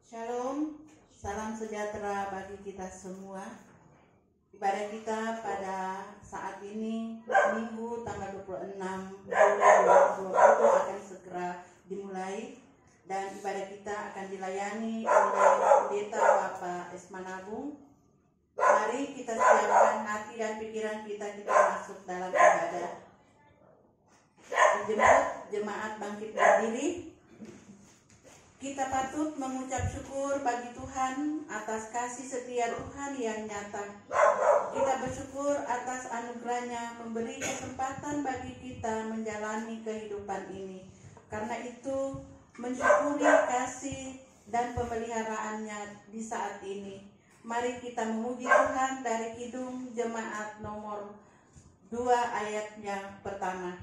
Shalom, salam sejahtera bagi kita semua. Ibadah kita pada saat ini, Minggu tanggal 26 Juli 2020 akan segera dimulai. Dan ibadah kita akan dilayani oleh Pendeta Bapak Esmanabung. Mari kita siapkan hati dan pikiran kita masuk dalam ibadah. Jemaat bangkit berdiri. Kita patut mengucap syukur bagi Tuhan atas kasih setia Tuhan yang nyata. Kita bersyukur atas anugerahnya memberi kesempatan bagi kita menjalani kehidupan ini. Karena itu, mensyukuri kasih dan pemeliharaannya di saat ini. Mari kita memuji Tuhan dari Kidung Jemaat nomor 2 ayat yang pertama.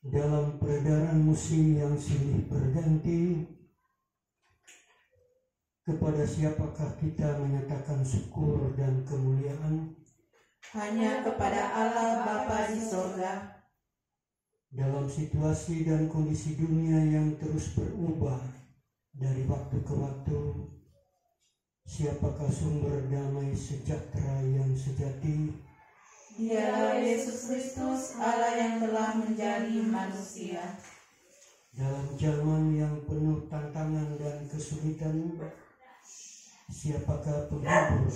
Dalam peredaran musim yang silih berganti, kepada siapakah kita menyatakan syukur dan kemuliaan? Hanya kepada Allah Bapa di sorga. Dalam situasi dan kondisi dunia yang terus berubah dari waktu ke waktu, siapakah sumber damai sejahtera yang sejati? Dialah Yesus Kristus, Allah yang telah menjadi manusia. Dalam zaman yang penuh tantangan dan kesulitan, siapakah penghibur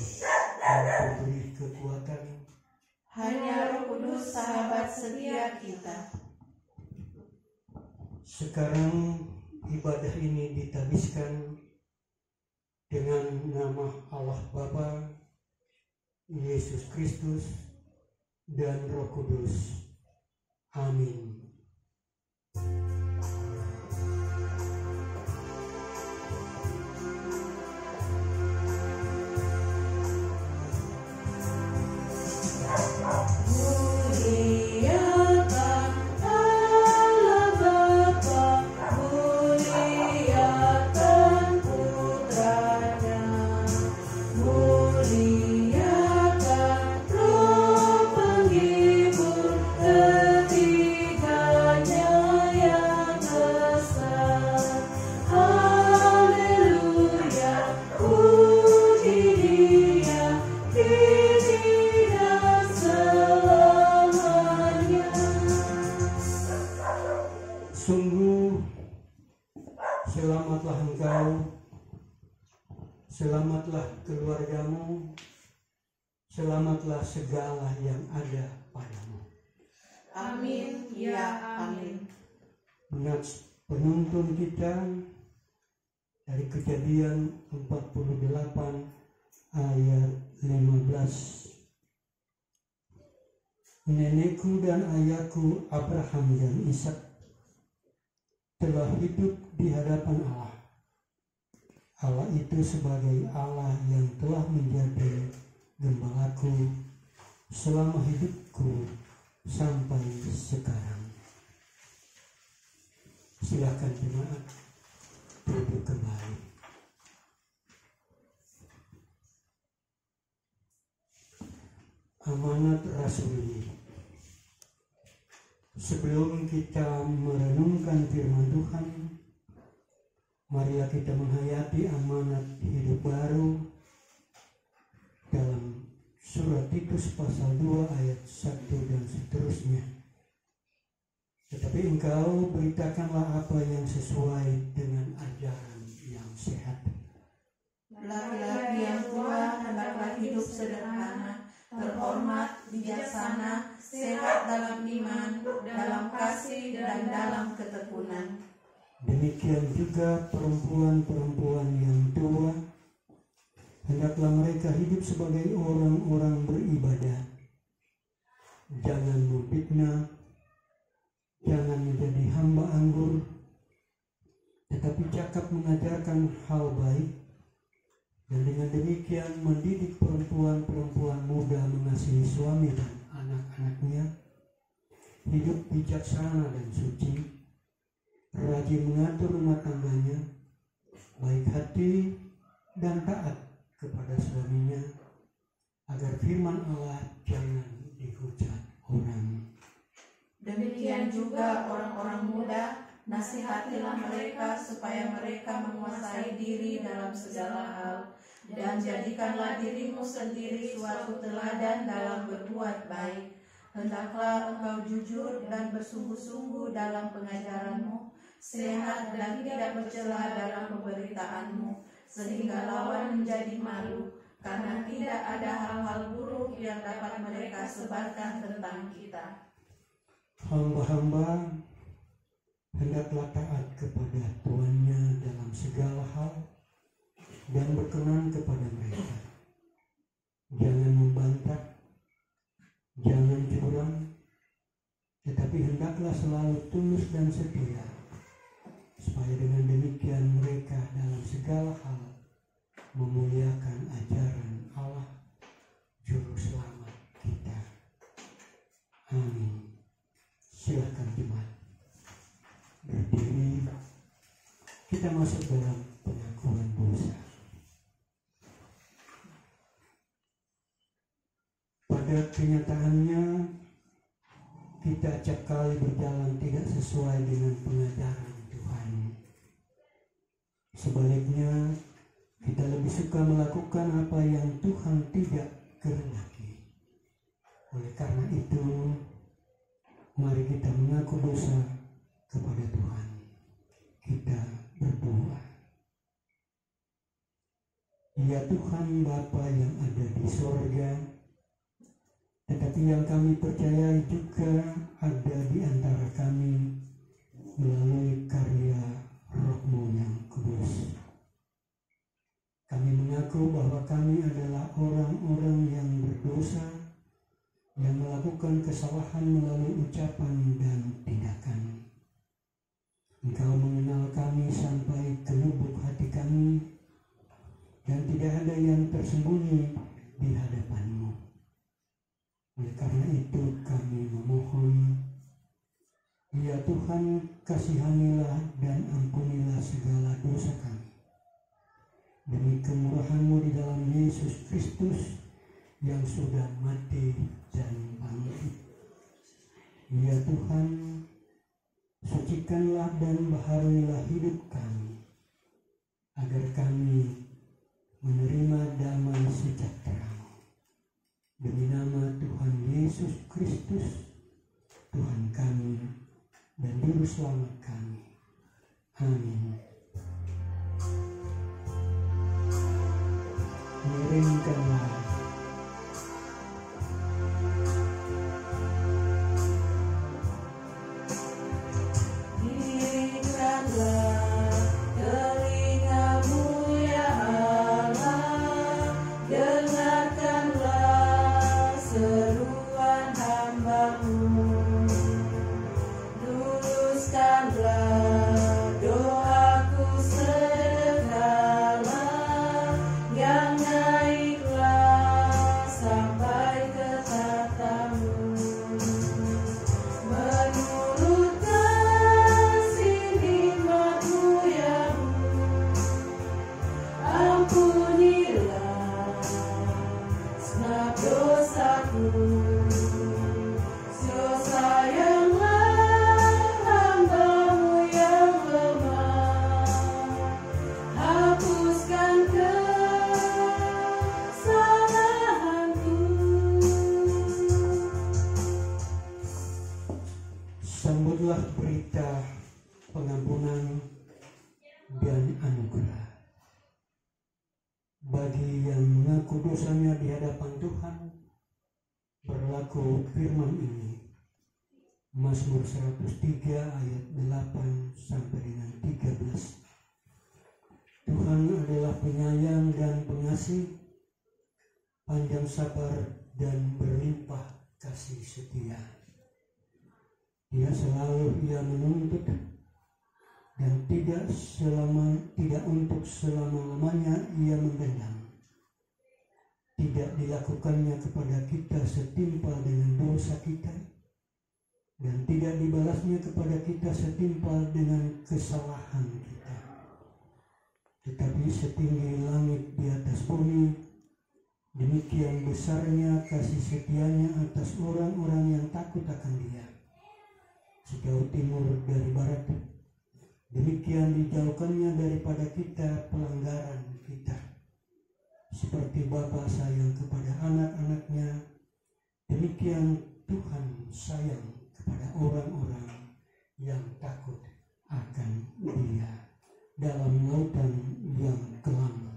dan pemberi kekuatan? Hanya Roh Kudus, sahabat setia kita. Sekarang ibadah ini ditabiskan dengan nama Allah Bapa, Yesus Kristus, dan Roh Kudus. Amin. Selamatlah engkau, selamatlah keluargamu, selamatlah segala yang ada padamu. Amin, ya amin. Nats penuntun kita dari Kejadian 48 ayat 15. Nenekku dan ayahku Abraham dan Ishak telah hidup di hadapan Allah. Allah itu sebagai Allah yang telah menjadi gembalaku selama hidupku sampai sekarang. Silakan jemaat duduk kembali. Amanat Rasuli. Sebelum kita merenungkan firman Tuhan, marilah kita menghayati amanat hidup baru dalam surat Titus pasal 2 ayat 1 dan seterusnya. Tetapi engkau beritakanlah apa yang sesuai dengan ajaran yang sehat. Laki-laki yang tua hendaklah hidup sederhana, terhormat, bijaksana, sehat dalam iman, dalam kasih, dan dalam ketekunan. Demikian juga perempuan-perempuan yang tua, hendaklah mereka hidup sebagai orang-orang beribadah. Jangan memfitnah, jangan menjadi hamba anggur, tetapi cakap mengajarkan hal baik, dan dengan demikian mendidik perempuan-perempuan muda mengasihi suami dan anak-anaknya, hidup bijaksana dan suci, rajin mengatur rumah tangganya, baik hati dan taat kepada suaminya, agar firman Allah jangan dihujat orang. Demikian juga orang-orang muda, nasihatilah mereka supaya mereka menguasai diri dalam segala hal, dan jadikanlah dirimu sendiri suatu teladan dalam berbuat baik. Hendaklah engkau jujur dan bersungguh-sungguh dalam pengajaranmu, sehat dan tidak bercela dalam pemberitaanmu, sehingga lawan menjadi malu, karena tidak ada hal-hal buruk yang dapat mereka sebarkan tentang kita. Hamba-hamba hendaklah taat kepada tuannya dalam segala hal dan berkenan kepada mereka. Jangan membantah, jangan curang, tetapi hendaklah selalu tulus dan setia, supaya dengan demikian mereka dalam segala hal memuliakan ajaran Allah, Juru Selamat kita. Amin. Silakan jemaat berdiri, kita masuk dalam pengakuan dosa. Pada kenyataannya, kita acap kali berjalan tidak sesuai dengan pengajaran Tuhan. Sebaliknya, kita lebih suka melakukan apa yang Tuhan tidak kehendaki. Oleh karena itu, mari kita mengaku dosa kepada Tuhan. Kita berdoa. Ya Tuhan Bapa yang ada di sorga, tetapi yang kami percayai juga ada di antara kami melalui karya Roh-Mu yang kudus. Kami mengaku bahwa kami adalah orang-orang yang berdosa, yang melakukan kesalahan melalui ucapan dan tindakan. Engkau mengenal kami sampai ke lubuk hati kami, dan tidak ada yang tersembunyi di hadapan-Mu. Oleh karena itu kami memohon, ya Tuhan, kasihanilah dan ampunilah segala dosa kami. Demi kemurahan-Mu di dalam Yesus Kristus yang sudah mati dan bangkit. Ya Tuhan, sucikanlah dan baharuilah hidup kami, agar kami menerima damai sejahtera. Demi nama Tuhan Yesus Kristus, Tuhan kami dan Juru Selamat kami. Amin. Miringkanlah. Luruskanlah doaku dosanya di hadapan Tuhan, berlaku firman ini. Mazmur 103 ayat 8 sampai dengan 13. Tuhan adalah penyayang dan pengasih, panjang sabar dan berlimpah kasih setia. Dia selalu menuntut dan tidak untuk selama-lamanya ia mendendam. Tidak dilakukannya kepada kita setimpal dengan dosa kita, dan tidak dibalasnya kepada kita setimpal dengan kesalahan kita. Tetapi setinggi langit di atas bumi, demikian besarnya kasih setianya atas orang-orang yang takut akan Dia. Sejauh timur dari barat, demikian dijauhkannya daripada kita pelanggaran kita. Seperti Bapa sayang kepada anak-anaknya, demikian Tuhan sayang kepada orang-orang yang takut akan Dia dalam lautan yang kelam.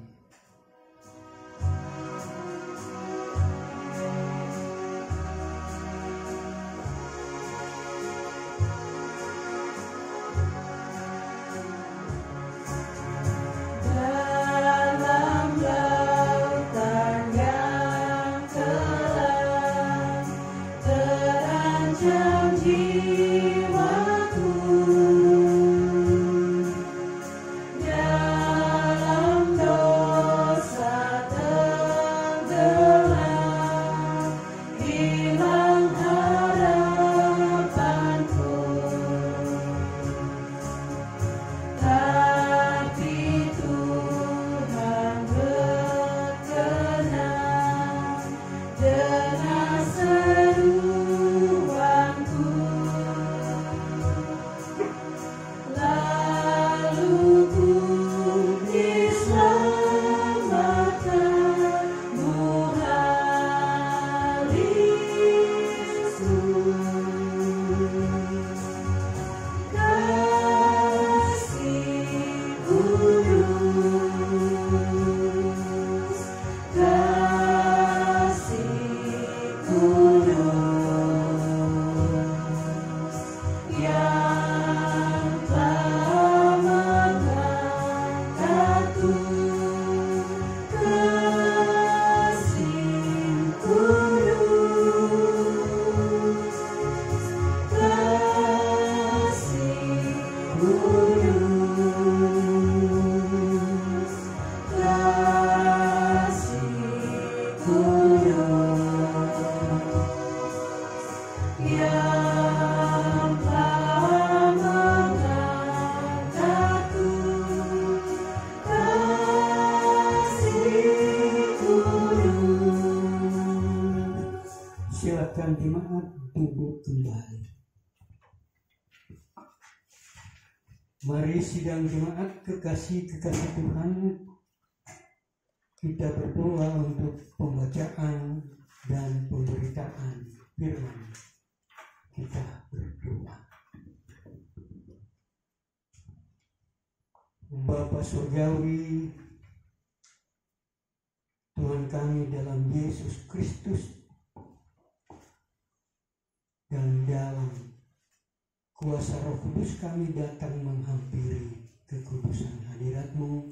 Silakan jemaat duduk kembali. Mari sidang jemaat kekasih-kekasih Tuhan, kita berdoa untuk pembacaan dan pemberitaan firman. Kita berdoa. Bapa Surgawi, Tuhan kami dalam Yesus Kristus, dan dalam kuasa Roh Kudus kami datang menghampiri kekudusan hadirat-Mu,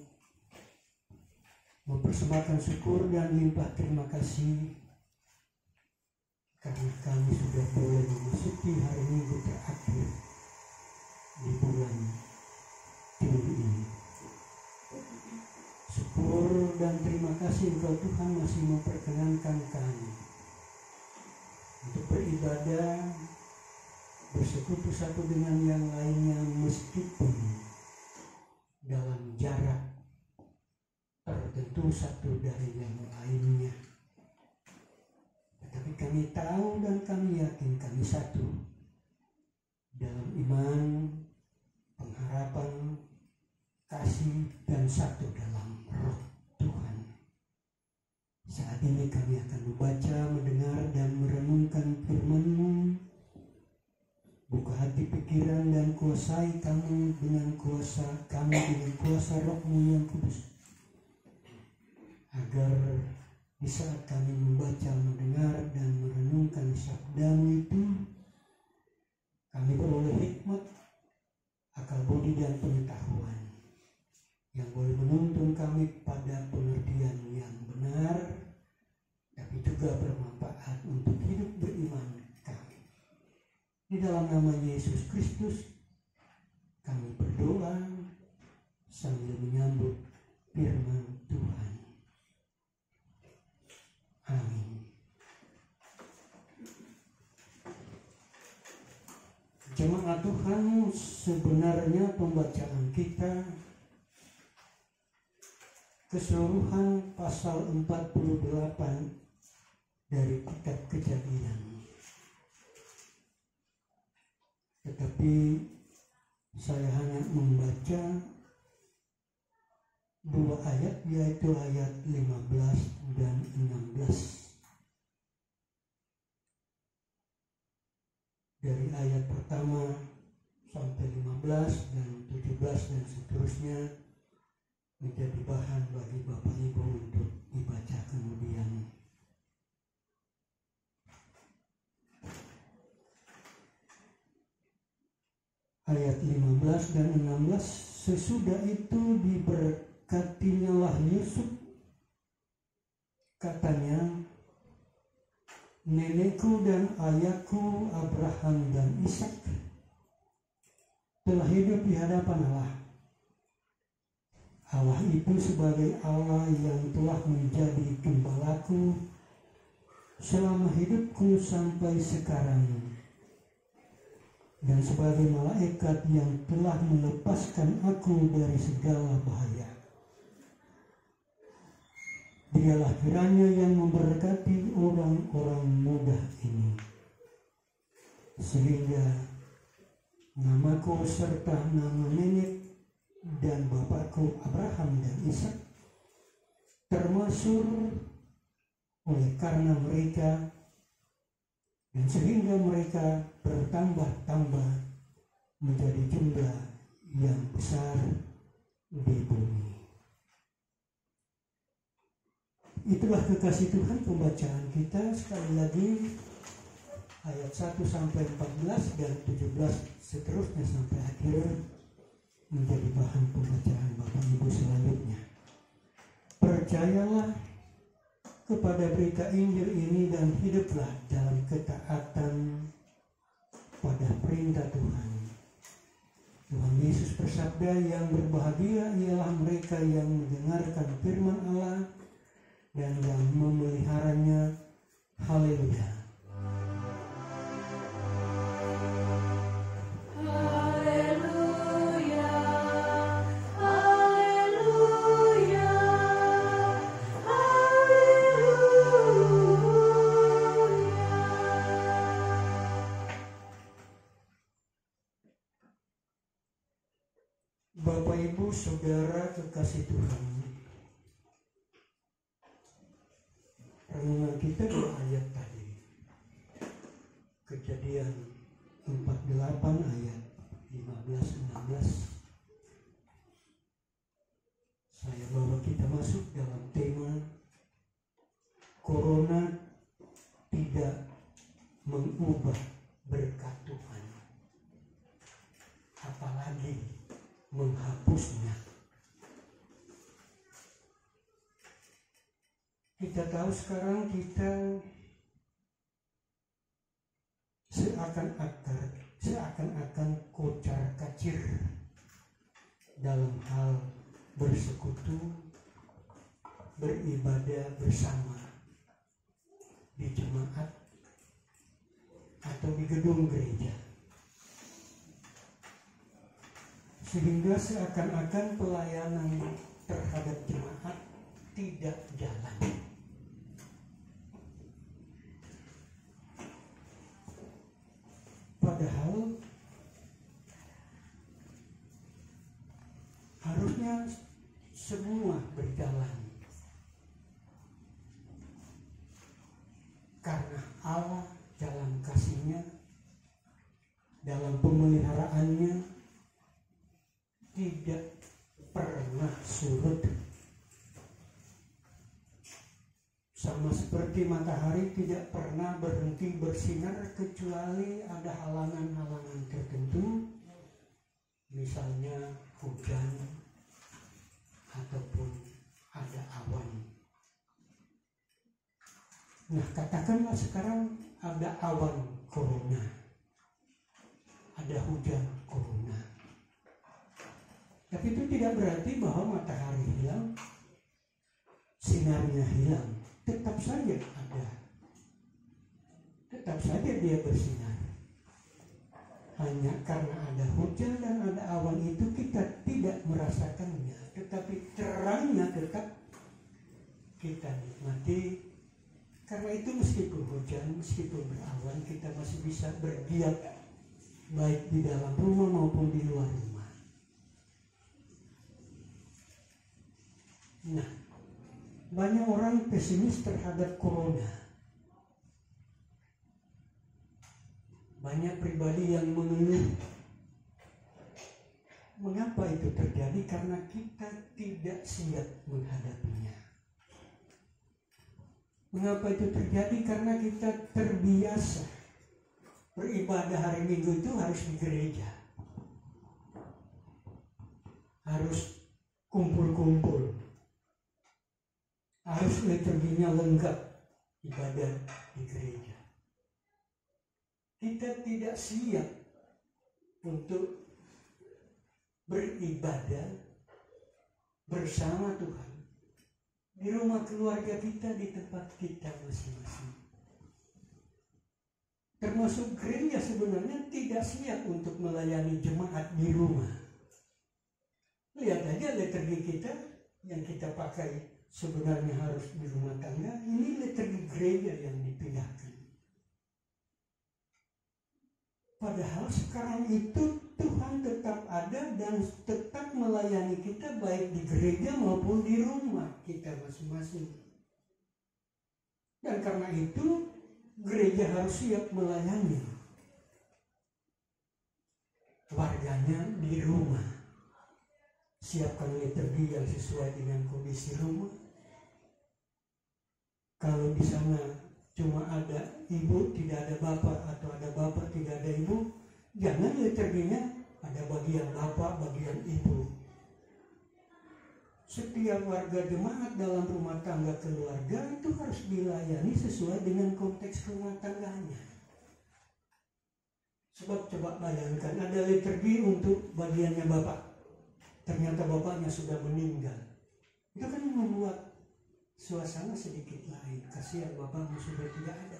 mempersembahkan syukur dan limpah terima kasih karena kami sudah boleh memasuki hari Minggu terakhir di bulan Juli ini. Syukur dan terima kasih Engkau Tuhan masih memperkenankan kami untuk beribadah, bersekutu satu dengan yang lainnya meskipun dalam jarak tertentu satu dari yang lainnya. Tetapi kami tahu dan kami yakin kami satu dalam iman, pengharapan, kasih, dan satu dalam Roh Tuhan. Saat ini kami akan membaca, mendengar, dan merenungkan firman-Mu. Buka hati pikiran dan kuasai kami dengan kuasa Roh-Mu yang kudus, agar Di saat kami membaca, mendengar, dan merenungkan sabda-Mu itu, kami beroleh hikmat, akal budi, dan pengetahuan yang boleh menuntun kami pada pengertian yang benar, tapi juga bermanfaat untuk hidup beriman kami. Di dalam nama Yesus Kristus, kami berdoa sambil menyambut firman Tuhan. Amin. Jemaat Tuhan, sebenarnya pembacaan kita keseluruhan pasal 48 dari kitab Kejadian. Tetapi saya hanya membaca 2 ayat, yaitu ayat 15 dan 16. Dari ayat pertama sampai 15 dan 17 dan seterusnya menjadi bahan bagi Bapak Ibu untuk dibaca kemudian. Ayat 15 dan 16, sesudah itu diberkatinyalah Yusuf. Katanya, nenekku dan ayahku Abraham dan Ishak telah hidup di hadapan Allah. Allah itu sebagai Allah yang telah menjadi gembalaku selama hidupku sampai sekarang, dan sebagai malaikat yang telah melepaskan aku dari segala bahaya. Dialah kiranya yang memberkati orang-orang muda ini, sehingga namaku serta nama nenek dan bapakku Abraham dan Ishak termasuk oleh karena mereka, dan sehingga mereka bertambah-tambah menjadi jumlah yang besar di bumi. Itulah kekasih Tuhan pembacaan kita. Sekali lagi ayat 1 sampai 14 dan 17 seterusnya sampai akhir menjadi bahan pembacaan Bapak Ibu selanjutnya. Percayalah kepada berita Injil ini dan hiduplah dalam ketaatan pada perintah Tuhan. Tuhan Yesus bersabda, yang berbahagia ialah mereka yang mendengarkan firman Allah dan yang memeliharanya. Haleluya. Bapak Ibu Saudara kekasih Tuhan, renungan kita 2 ayat tadi, Kejadian 48 ayat 15-16. Saya bawa kita masuk dalam tema Corona tidak mengubah berkat Tuhan, apalagi menghapusnya. Kita tahu sekarang kita seakan-akan kocar-kacir dalam hal bersekutu, beribadah bersama di jemaat atau di gedung gereja, sehingga seakan-akan pelayanan terhadap jemaat tidak jalan. Padahal harusnya semua berjalan, karena Allah dalam kasih-Nya, dalam pemeliharaannya tidak pernah surut sama seperti matahari tidak pernah berhenti bersinar kecuali ada halangan-halangan tertentu, misalnya hujan ataupun ada awan. Nah, katakanlah sekarang ada awan corona, ada hujan corona. Tapi itu tidak berarti bahwa matahari hilang, sinarnya hilang. Tetap saja ada, tetap saja dia bersinar. Hanya karena ada hujan dan ada awan itu kita tidak merasakannya, tetapi terangnya tetap kita nikmati. Karena itu meskipun hujan, meskipun berawan, kita masih bisa berdiam baik di dalam rumah maupun di luar rumah. Nah, banyak orang pesimis terhadap corona. Banyak pribadi yang mengeluh. Mengapa itu terjadi? Karena kita tidak siap menghadapinya. Mengapa itu terjadi? Karena kita terbiasa beribadah hari Minggu itu harus di gereja, harus kumpul-kumpul, harus liturginya lengkap, ibadah di gereja. Kita tidak siap untuk beribadah bersama Tuhan di rumah keluarga kita, di tempat kita masing-masing. Termasuk gereja sebenarnya tidak siap untuk melayani jemaat di rumah. Lihat aja liturgi kita yang kita pakai sebenarnya harus di rumah tangga, ini liturgi gereja yang dipindahkan. Padahal sekarang itu Tuhan tetap ada dan tetap melayani kita baik di gereja maupun di rumah kita masing-masing. Dan karena itu gereja harus siap melayani warganya di rumah. Siapkan liturgi yang sesuai dengan kondisi rumah. Kalau di sana cuma ada ibu, tidak ada bapak, atau ada bapak, tidak ada ibu, jangan liturginya ada bagian bapak, bagian ibu. Setiap warga jemaat dalam rumah tangga keluarga itu harus dilayani sesuai dengan konteks rumah tangganya. Sebab coba bayangkan ada liturgi untuk bagiannya bapak, ternyata bapaknya sudah meninggal. Itu kan membuat suasana sedikit lain. Kasihan bapakmu sudah tidak ada.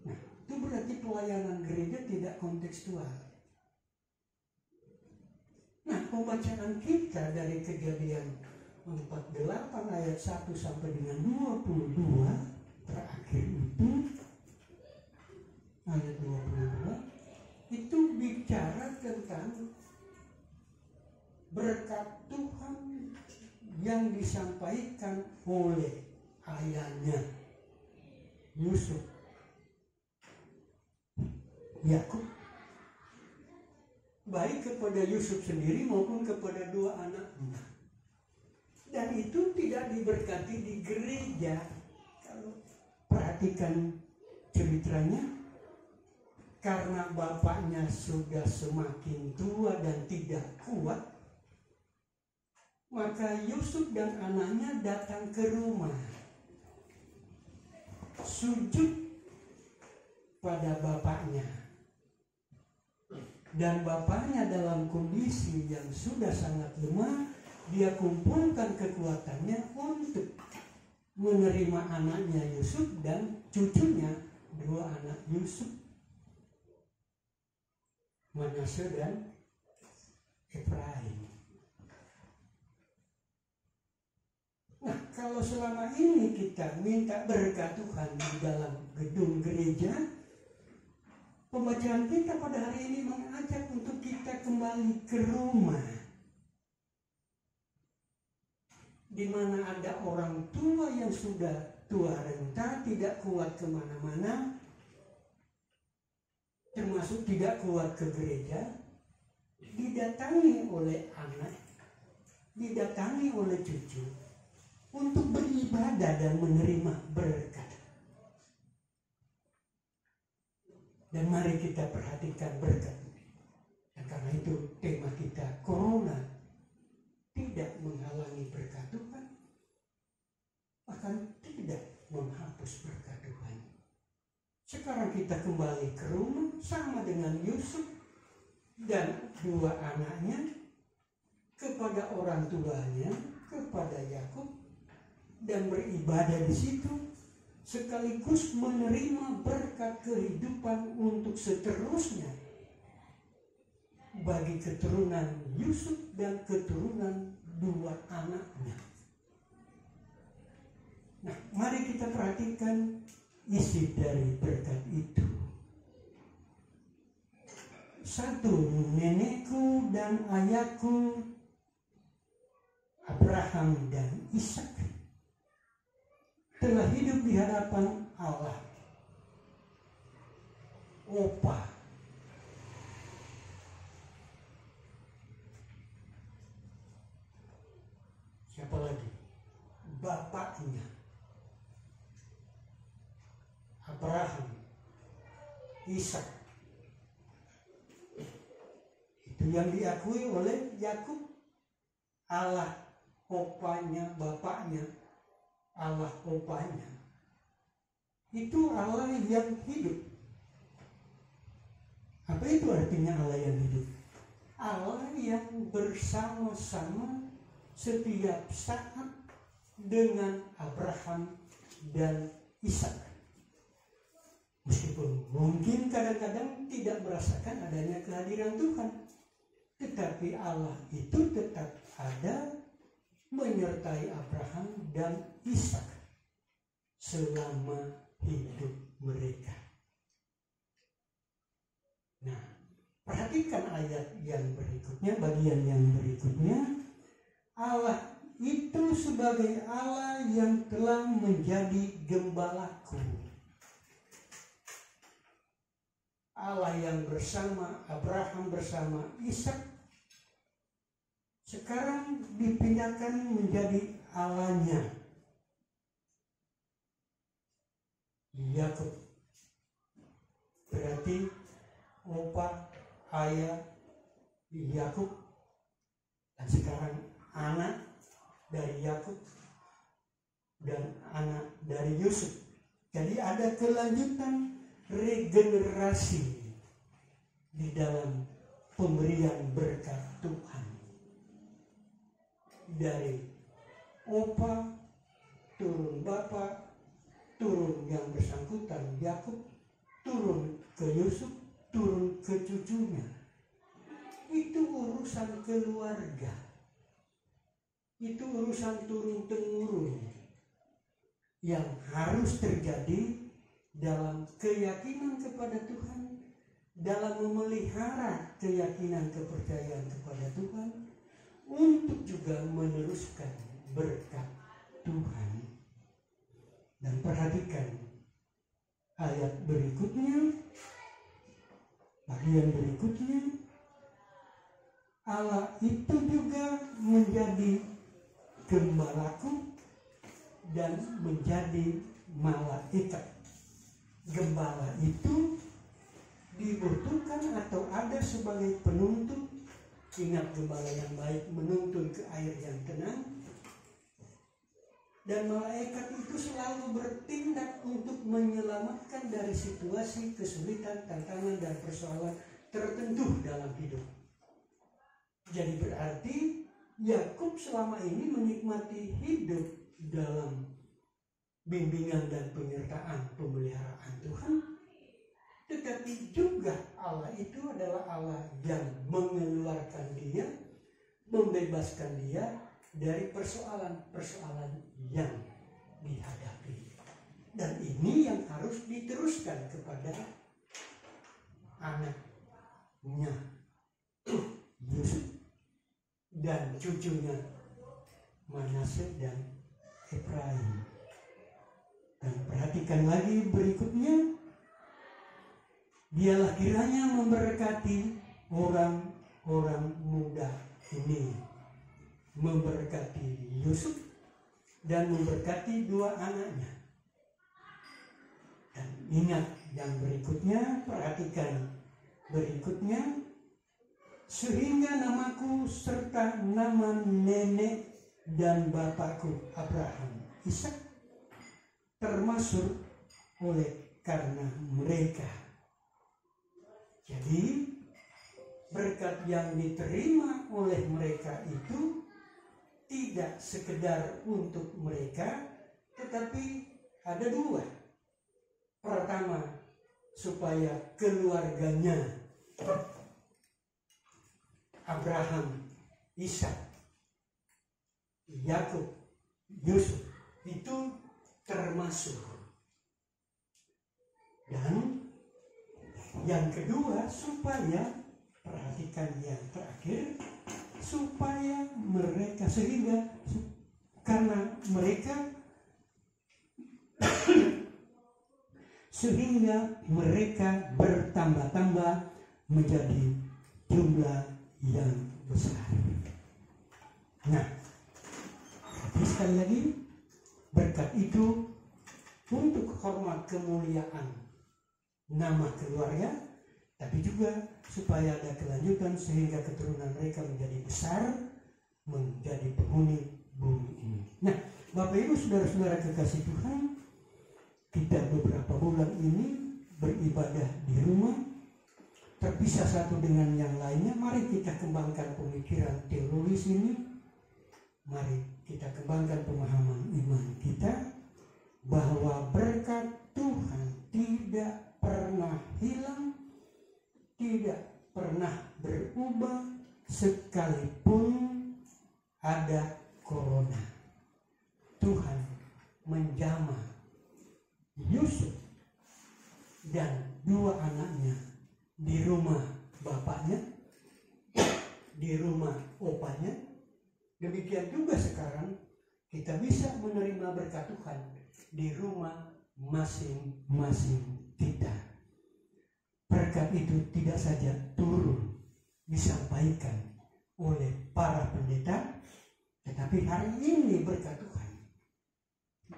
Nah, itu berarti pelayanan gereja tidak kontekstual. Nah, pembacaan kita dari Kejadian 48 ayat 1 sampai dengan 22 terakhir itu, ayat 22 itu bicara tentang berkat Tuhan yang disampaikan oleh ayahnya Yusuf, Yakub, baik kepada Yusuf sendiri maupun kepada dua anaknya. Dan itu tidak diberkati di gereja. Kalau perhatikan ceritanya, karena bapaknya sudah semakin tua dan tidak kuat, maka Yusuf dan anaknya datang ke rumah, sujud pada bapaknya. Dan bapaknya dalam kondisi yang sudah sangat lemah, dia kumpulkan kekuatannya untuk menerima anaknya Yusuf dan cucunya, dua anak Yusuf, Manasye dan Efraim. Nah, kalau selama ini kita minta berkat Tuhan di dalam gedung gereja, pembacaan kita pada hari ini mengajak untuk kita kembali ke rumah, di mana ada orang tua yang sudah tua renta, tidak kuat kemana-mana, termasuk tidak kuat ke gereja, didatangi oleh anak, didatangi oleh cucu, untuk beribadah dan menerima berkat. Dan mari kita perhatikan berkat. Dan karena itu tema kita, Corona tidak menghalangi berkat Tuhan, bahkan tidak menghapus berkat Tuhan. Sekarang kita kembali ke rumah sama dengan Yusuf dan dua anaknya, kepada orang tuanya, kepada Yakub, dan beribadah di situ, sekaligus menerima berkat kehidupan untuk seterusnya bagi keturunan Yusuf dan keturunan dua anaknya. Nah, mari kita perhatikan isi dari berkat itu. Satu, nenekku dan ayahku Abraham dan Ishak telah hidup di hadapan Allah. Opa, siapa lagi? Bapaknya Abraham, Ishak. Itu yang diakui oleh Yakub. Allah opanya, bapaknya, Allah opanya. Itu Allah yang hidup. Apa itu artinya Allah yang hidup? Allah yang bersama-sama setiap saat dengan Abraham dan Ishak. Meskipun mungkin kadang-kadang tidak merasakan adanya kehadiran Tuhan, tetapi Allah itu tetap ada menyertai Abraham dan Ishak selama hidup mereka. Nah, perhatikan ayat yang berikutnya, bagian yang berikutnya. Allah itu sebagai Allah yang telah menjadi gembalaku. Allah yang bersama Abraham, bersama Ishak, sekarang dipindahkan menjadi Allahnya Yakub. Berarti opa, ayah Yakub, dan sekarang anak dari Yakub dan anak dari Yusuf. Jadi ada kelanjutan regenerasi di dalam pemberian berkat Tuhan. Dari opa turun bapak, turun yang bersangkutan Yakub, turun ke Yusuf, turun ke cucunya. Itu urusan keluarga. Itu urusan turun-temurun yang harus terjadi dalam keyakinan kepada Tuhan, dalam memelihara keyakinan kepercayaan kepada Tuhan, untuk juga meneruskan berkat Tuhan. Dan perhatikan ayat berikutnya, bagian berikutnya. Allah itu juga menjadi gembalaku dan menjadi malaikat. Gembala itu dibutuhkan atau ada sebagai penuntun. Ingat, gembala yang baik menuntun ke air yang tenang. Dan malaikat itu selalu bertindak untuk menyelamatkan dari situasi kesulitan, tantangan, dan persoalan tertentu dalam hidup. Jadi berarti Yakub selama ini menikmati hidup dalam bimbingan dan penyertaan pemeliharaan Tuhan. Tetapi juga Allah itu adalah Allah yang mengeluarkan dia, membebaskan dia dari persoalan-persoalan yang dihadapi. Dan ini yang harus diteruskan kepada anaknya Yusuf dan cucunya Manase dan Efraim. Dan perhatikan lagi berikutnya, dialah kiranya memberkati orang-orang muda ini, memberkati Yusuf, dan memberkati dua anaknya. Dan ingat yang berikutnya, perhatikan berikutnya, sehingga namaku serta nama nenek dan bapakku Abraham, Ishak termasuk oleh karena mereka. Jadi berkat yang diterima oleh mereka itu tidak sekedar untuk mereka, tetapi ada dua. Pertama, supaya keluarganya Abraham, Ishak, Yakub, Yusuf itu termasuk. Dan yang kedua, supaya, perhatikan yang terakhir, supaya mereka, karena mereka sehingga mereka bertambah-tambah menjadi jumlah yang besar. Nah, jadi sekali lagi, berkat itu untuk hormat kemuliaan nama keluarga, tapi juga supaya ada kelanjutan sehingga keturunan mereka menjadi besar, menjadi penghuni bumi ini. Nah, Bapak Ibu saudara-saudara kekasih Tuhan, kita beberapa bulan ini beribadah di rumah, terpisah satu dengan yang lainnya. Mari kita kembangkan pemikiran teologis ini. Mari kita kembangkan pemahaman iman kita bahwa berkat Tuhan tidak pernah hilang, tidak pernah berubah sekalipun ada corona. Tuhan menjamah Yusuf dan dua anaknya di rumah bapaknya, di rumah opanya. Demikian juga sekarang kita bisa menerima berkat Tuhan di rumah masing-masing kita. Berkat itu tidak saja turun disampaikan oleh para pendeta, tetapi hari ini berkat Tuhan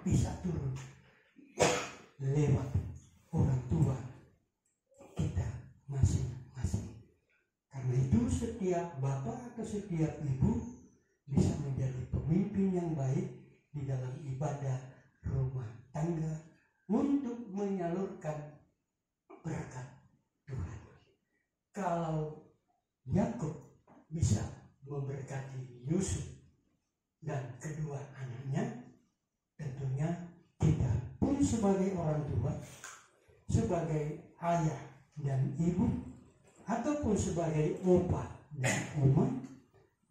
bisa turun lewat orang tua kita masing-masing. Karena itu setiap bapak atau setiap ibu bisa menjadi pemimpin yang baik di dalam ibadah rumah tangga untuk menyalurkan berkat Tuhan. Kalau Yakub bisa memberkati Yusuf dan kedua anaknya, tentunya kita pun sebagai orang tua, sebagai ayah dan ibu, ataupun sebagai opa dan oma,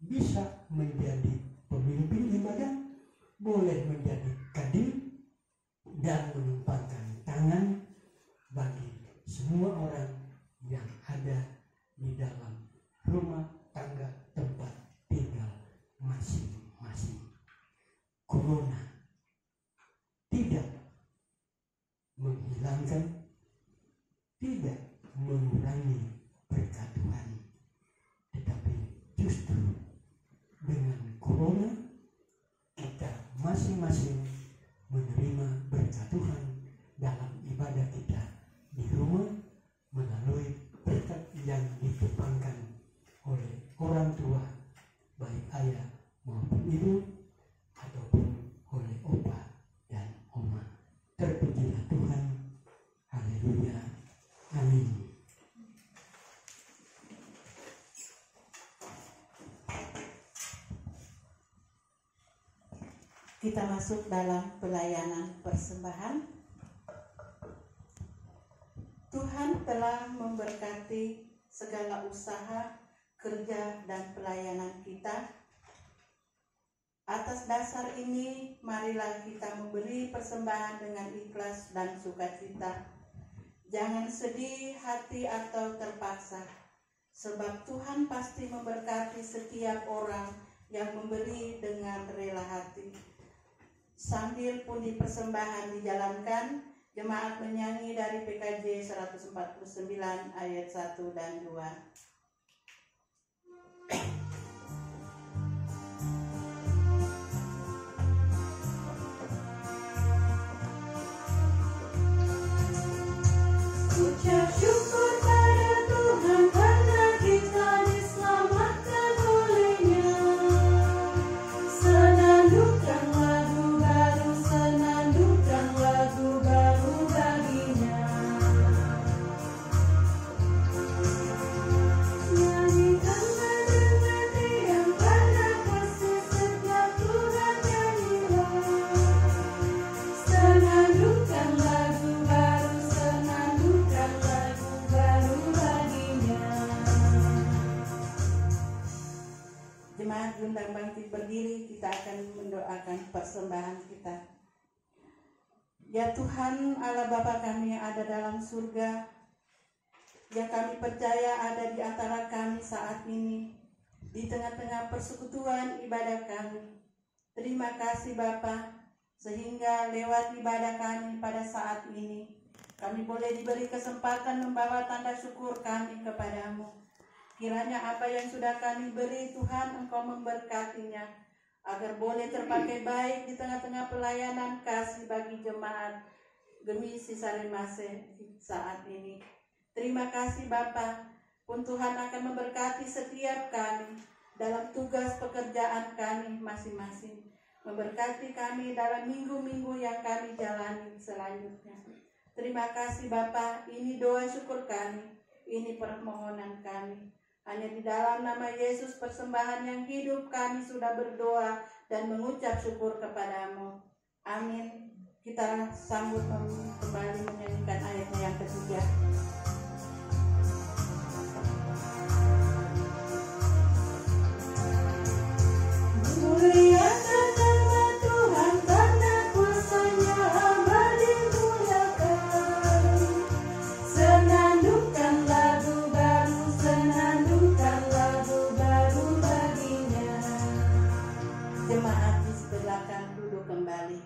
bisa menjadi pemimpin ibadah, boleh menjadi kadin, dan menumpangkan tangan bagi semua orang yang ada di dalam rumah tangga tempat tinggal masing-masing. Corona tidak menghilangkan, tidak mengurangi berkat Tuhan, tetapi justru dengan corona kita masing-masing menerima berkat Tuhan dalam ibadah kita di rumah melalui berkat yang ditumpangkan oleh orang tua, baik ayah maupun ibu, ataupun oleh opa dan oma. Terpujilah Tuhan. Haleluya. Amin. Kita masuk dalam pelayanan persembahan. Tuhan telah memberkati segala usaha, kerja, dan pelayanan kita. Atas dasar ini, marilah kita memberi persembahan dengan ikhlas dan sukacita. Jangan sedih hati atau terpaksa, sebab Tuhan pasti memberkati setiap orang yang memberi dengan rela hati. Sambil pundi persembahan dijalankan, jemaat menyanyi dari PKJ 149 ayat 1 dan 2. berdiri, kita akan mendoakan persembahan kita. Ya Tuhan Allah Bapa kami yang ada dalam surga, yang kami percaya ada di antara kami saat ini, di tengah-tengah persekutuan ibadah kami. Terima kasih Bapa, sehingga lewat ibadah kami pada saat ini, kami boleh diberi kesempatan membawa tanda syukur kami kepadamu. Kiranya apa yang sudah kami beri Tuhan, Engkau memberkatinya, agar boleh terpakai baik di tengah-tengah pelayanan kasih bagi jemaat Gemisi Salemase saat ini. Terima kasih Bapa, pun Tuhan akan memberkati setiap kami dalam tugas pekerjaan kami masing-masing. Memberkati kami dalam minggu-minggu yang kami jalani selanjutnya. Terima kasih Bapa, ini doa syukur kami, ini permohonan kami. Hanya di dalam nama Yesus persembahan yang hidup kami sudah berdoa dan mengucap syukur kepadamu. Amin. Kita sambut kembali menyanyikan ayatnya yang ketiga. Muliakan nama Tuhan karena kuasa-Nya amat dimuliakan. Senandungkan lagu baru baginya. Jemaat di belakang duduk kembali.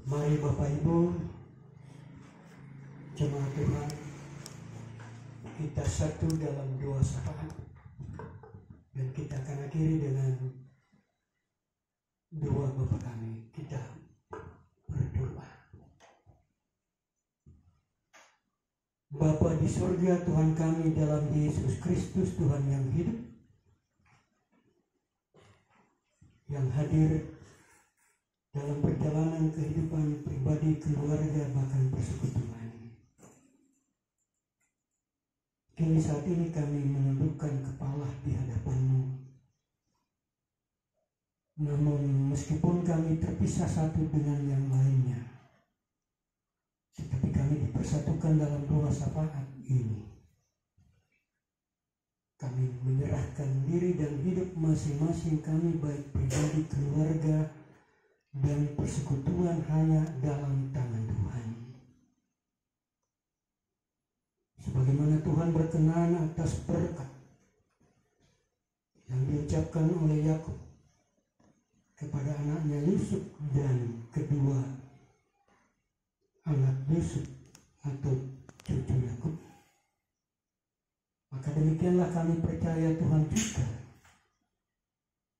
Mari Bapak Ibu, jemaat Tuhan, kita satu dalam doa syafaat, dan kita akan akhiri dengan doa Bapa kami. Kita berdoa. Bapa di surga, Tuhan kami dalam Yesus Kristus, Tuhan yang hidup, yang hadir dalam perjalanan kehidupan pribadi, keluarga, bahkan persekutuan. Kini saat ini kami menundukkan kepala di hadapan-Mu. Namun meskipun kami terpisah satu dengan yang lainnya, tetapi kami dipersatukan dalam doa syafaat ini. Kami menyerahkan diri dan hidup masing-masing kami, baik pribadi, keluarga, dan persekutuan hanya dalam tangan Tuhan. Sebagaimana Tuhan berkenan atas berkat yang diucapkan oleh Yakub kepada anaknya Yusuf dan kedua anak Yusuf atau cucu Yakub, maka demikianlah kami percaya Tuhan juga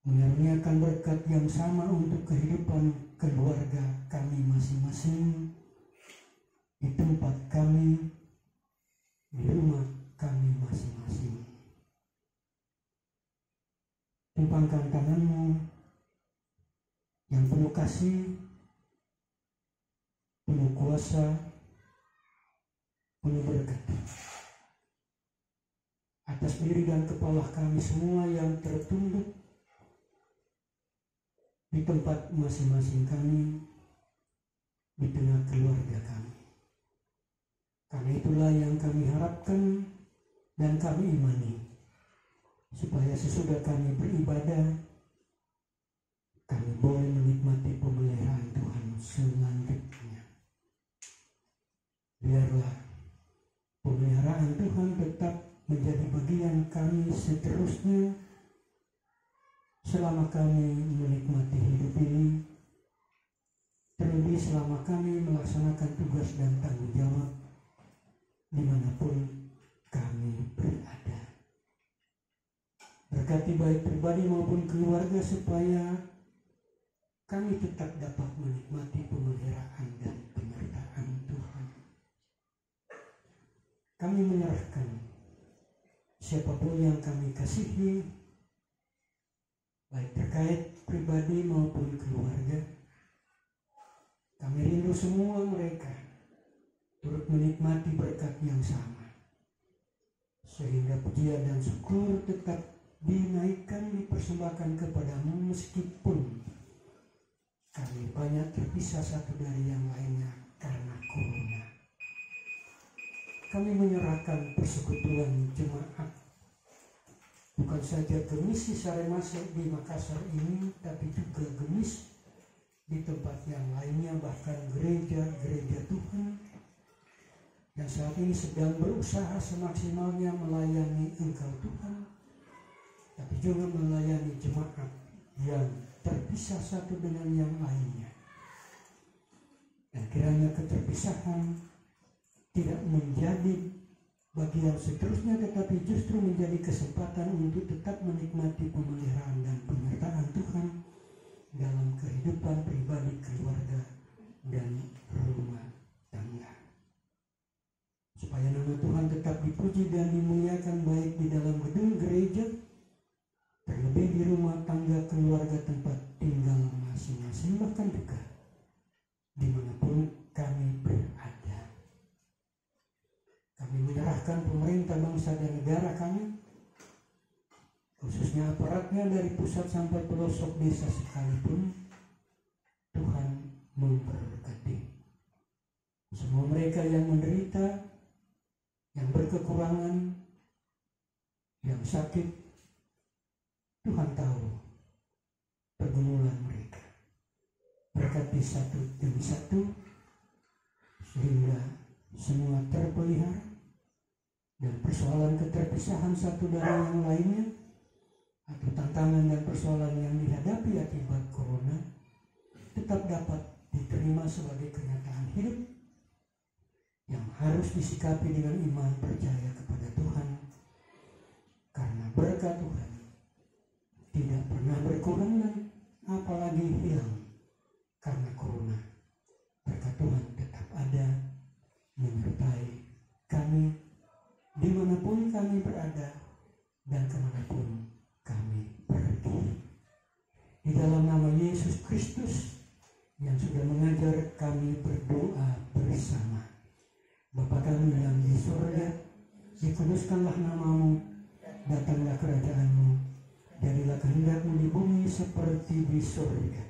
mengaruniakan berkat yang sama untuk kehidupan keluarga kami masing-masing, di tempat kami, di rumah kami masing-masing. Tumpangkan tangan-Mu yang penuh kasih, penuh kuasa, penuh berkat atas diri dan kepala kami semua yang tertunduk di tempat masing-masing kami, di tengah keluarga kami. Karena itulah yang kami harapkan dan kami imani, supaya sesudah kami beribadah, kami boleh menikmati pemeliharaan Tuhan selanjutnya. Biarlah pemeliharaan Tuhan tetap menjadi bagian kami seterusnya, selama kami menikmati hidup ini, terlebih selama kami melaksanakan tugas dan tanggung jawab dimanapun kami berada. Berkati baik pribadi maupun keluarga, supaya kami tetap dapat menikmati pemeliharaan dan penyertaan Tuhan. Kami menyerahkan siapapun yang kami kasihi, baik terkait pribadi maupun keluarga. Kami rindu semua mereka turut menikmati berkat yang sama, sehingga pujian dan syukur tetap dinaikkan, dipersembahkan kepadamu meskipun kami banyak terpisah satu dari yang lainnya karena corona. Kami menyerahkan persekutuan jemaat bukan saja ke misi Saremase di Makassar ini, tapi juga gemis di tempat yang lainnya, bahkan gereja-gereja Tuhan yang saat ini sedang berusaha semaksimalnya melayani Engkau Tuhan, tapi juga melayani jemaat yang terpisah satu dengan yang lainnya. Dan kiranya keterpisahan tidak menjadi bagian seterusnya, tetapi justru menjadi kesempatan untuk tetap menikmati pemeliharaan dan penyertaan Tuhan dalam kehidupan pribadi, keluarga, dan rumah tangga. Supaya nama Tuhan tetap dipuji dan dimuliakan baik di dalam gedung gereja, terlebih di rumah tangga, keluarga, tempat tinggal masing-masing, bahkan juga dimanapun kami berada. Kami menyerahkan pemerintah bangsa dan negara kami, khususnya aparatnya dari pusat sampai pelosok desa sekalipun. Tuhan memberkati semua mereka yang menderita, yang berkekurangan, yang sakit. Tuhan tahu pergumulan mereka. Berkati satu demi satu sehingga semua terpelihara, dan persoalan keterpisahan satu dari yang lainnya atau tantangan dan persoalan yang dihadapi akibat corona tetap dapat diterima sebagai kenyataan hidup yang harus disikapi dengan iman percaya kepada Tuhan, karena berkat Tuhan tidak pernah berkurang dan apalagi hilang karena corona. Berkat Tuhan tetap ada menyertai kami dimanapun kami berada dan kemanapun kami pergi. Di dalam nama Yesus Kristus yang sudah mengajar kami berdoa bersama. Bapa kami yang di surga, dikuduskanlah namamu, datanglah kerajaanmu, jadilah kehendakmu di bumi seperti di surga.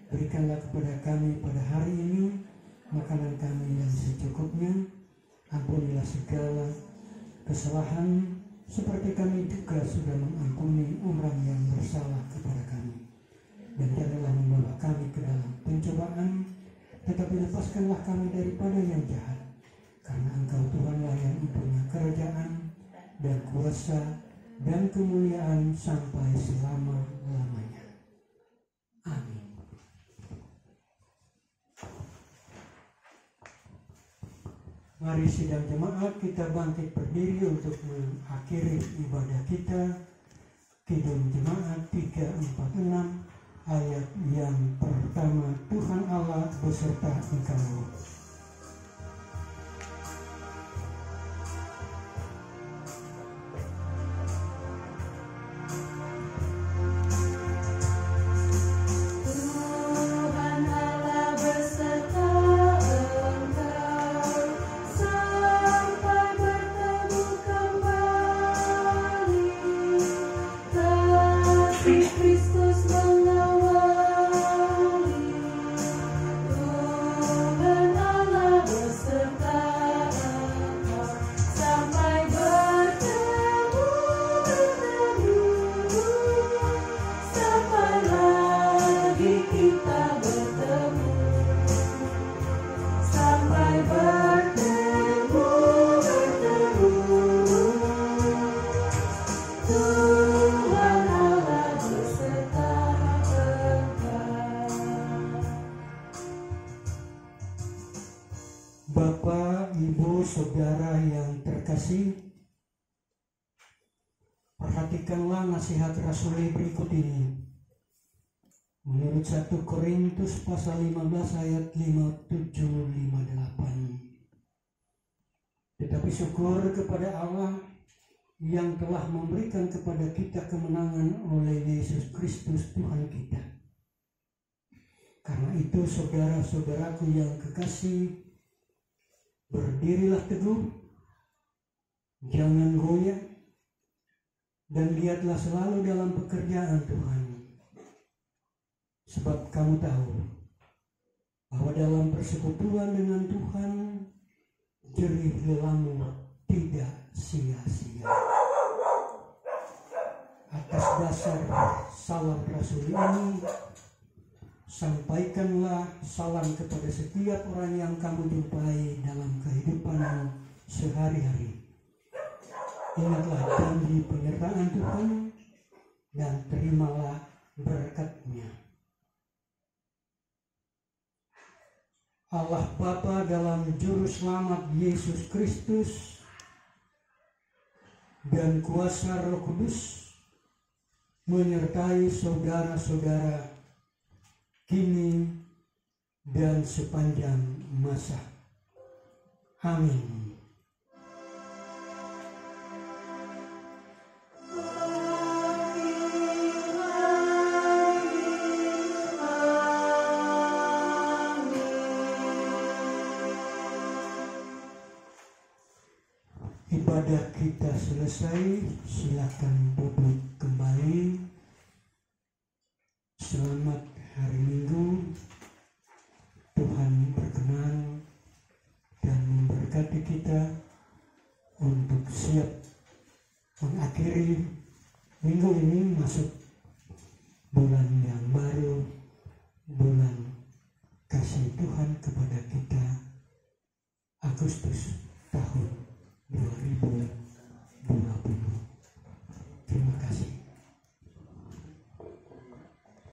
Berikanlah kepada kami pada hari ini makanan kami yang secukupnya, ampunilah segala kesalahan seperti kami juga sudah mengampuni orang yang bersalah kepada kami. Dan janganlah membawa kami ke dalam pencobaan, tetapi lepaskanlah kami daripada yang jahat. Karena Engkau Tuhanlah yang mempunyai kerajaan dan kuasa dan kemuliaan sampai selama-lamanya. Amin. Mari sidang jemaat kita bangkit berdiri untuk mengakhiri ibadah kita. Kidung Jemaat 346 ayat yang pertama. Tuhan Allah beserta engkau. Bapak, Ibu, Saudara yang terkasih, perhatikanlah nasihat Rasuli berikut ini. Menurut 1 Korintus pasal 15 ayat 57-58. Tetapi syukur kepada Allah yang telah memberikan kepada kita kemenangan oleh Yesus Kristus Tuhan kita. Karena itu saudara-saudaraku yang kekasih, berdirilah teguh, jangan goyah, Dan lihatlah selalu dalam pekerjaan Tuhan. Sebab kamu tahu bahwa dalam persekutuan dengan Tuhan, jerih lelamu tidak sia-sia. Atas dasar salam Rasul ini, sampaikanlah salam kepada setiap orang yang kamu jumpai dalam kehidupanmu sehari-hari. Ingatlah janji penyertaan Tuhan dan terimalah berkat-Nya. Allah Bapa dalam Juru Selamat Yesus Kristus dan kuasa Roh Kudus menyertai saudara-saudara kini dan sepanjang masa. Amin. Ibadah kita selesai, silakan duduk kembali. Selamat hari Minggu. Tuhan berkenan dan memberkati kita untuk siap mengakhiri minggu ini masuk bulan yang baru, bulan kasih Tuhan kepada kita, Agustus tahun